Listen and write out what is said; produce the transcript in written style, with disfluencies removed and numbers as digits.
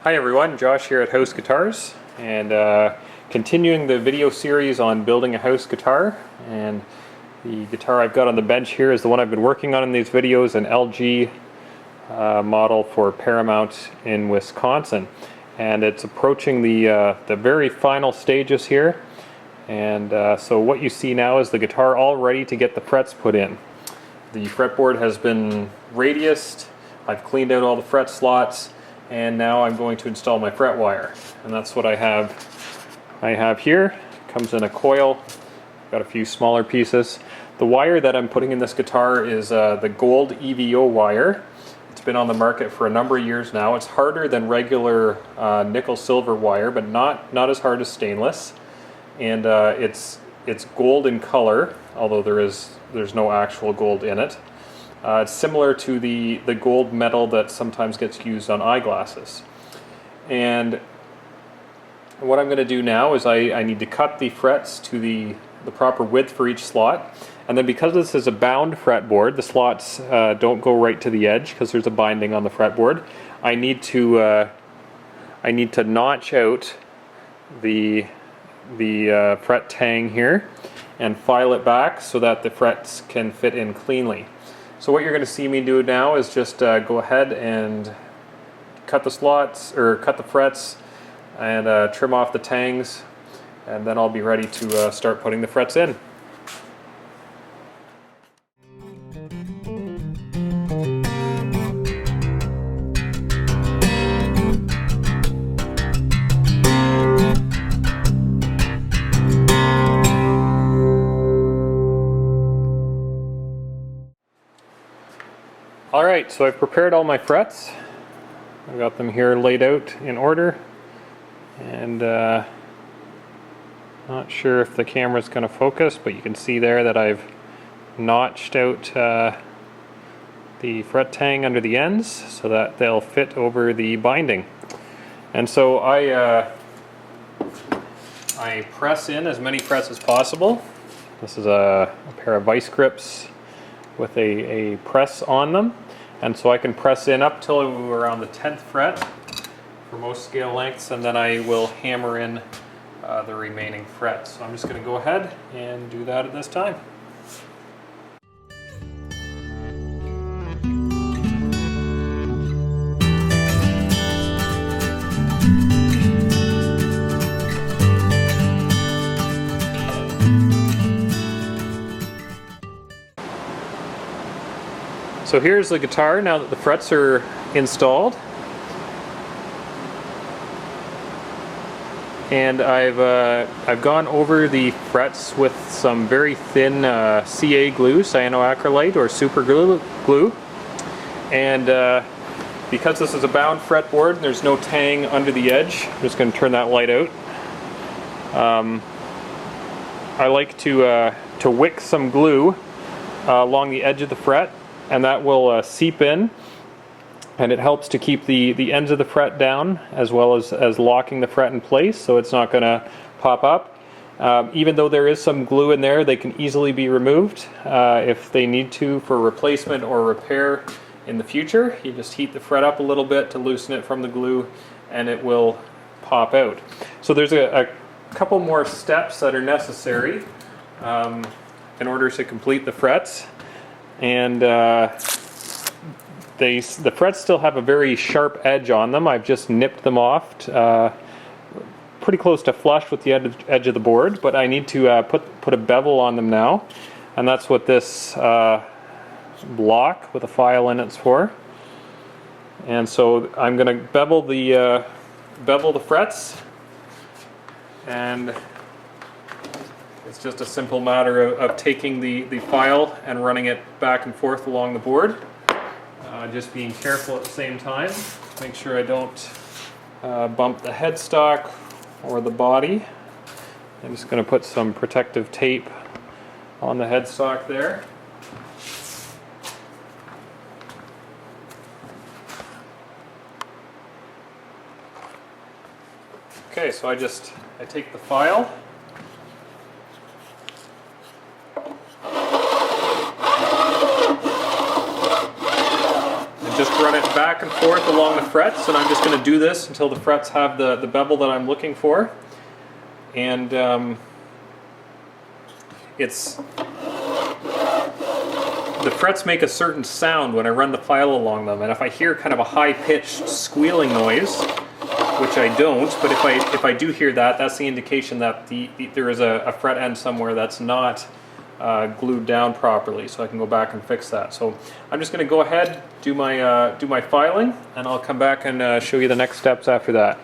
Hi everyone, Josh here at House Guitars, and continuing the video series on building a house guitar. And the guitar I've got on the bench here is the one I've been working on in these videos, an LG model for Paramount in Wisconsin. And it's approaching the very final stages here. And so what you see now is the guitar all ready to get the frets put in. The fretboard has been radiused, I've cleaned out all the fret slots, and now I'm going to install my fret wire. And that's what I have here. It comes in a coil, got a few smaller pieces. The wire that I'm putting in this guitar is the gold EVO wire. It's been on the market for a number of years now. It's harder than regular nickel silver wire, but not as hard as stainless. And it's gold in color, although there's no actual gold in it. It's similar to the gold metal that sometimes gets used on eyeglasses. And what I'm going to do now is I need to cut the frets to the proper width for each slot. And then because this is a bound fretboard, the slots don't go right to the edge because there's a binding on the fretboard. I need to notch out the fret tang here and file it back so that the frets can fit in cleanly. So what you're going to see me do now is just go ahead and cut the slots, or cut the frets, and trim off the tangs, and then I'll be ready to start putting the frets in. Alright, so I've prepared all my frets. I've got them here laid out in order, and not sure if the camera's going to focus, but you can see there that I've notched out the fret tang under the ends so that they'll fit over the binding. And so I press in as many frets as possible. This is a pair of vice grips with a press on them, and so I can press in up till around the 10th fret for most scale lengths, and then I will hammer in the remaining frets. So I'm just going to go ahead and do that at this time. So here's the guitar now that the frets are installed, and I've gone over the frets with some very thin CA glue, cyanoacrylate or super glue, and because this is a bound fretboard and there's no tang under the edge, I'm just going to turn that light out. I like to wick some glue along the edge of the fret, and that will seep in, and it helps to keep the ends of the fret down as well as locking the fret in place so it's not going to pop up. Even though there is some glue in there, they can easily be removed if they need to for replacement or repair in the future. You just heat the fret up a little bit to loosen it from the glue, and it will pop out. So there's a couple more steps that are necessary in order to complete the frets. And the frets still have a very sharp edge on them. I've just nipped them off pretty close to flush with the edge of the board, but I need to put a bevel on them now, and that's what this block with a file in it's for. And so I'm going to bevel the frets, and it's just a simple matter of taking the file and running it back and forth along the board. Just being careful at the same time. Make sure I don't bump the headstock or the body. I'm just going to put some protective tape on the headstock there. Okay, so I take the file, run it back and forth along the frets, and I'm just going to do this until the frets have the bevel that I'm looking for. And the frets make a certain sound when I run the file along them, and if I hear kind of a high-pitched squealing noise, which I don't, but if I do hear that, that's the indication that there is a fret end somewhere that's not glued down properly, so I can go back and fix that. So I'm just going to go ahead, do my filing, and I'll come back and show you the next steps after that.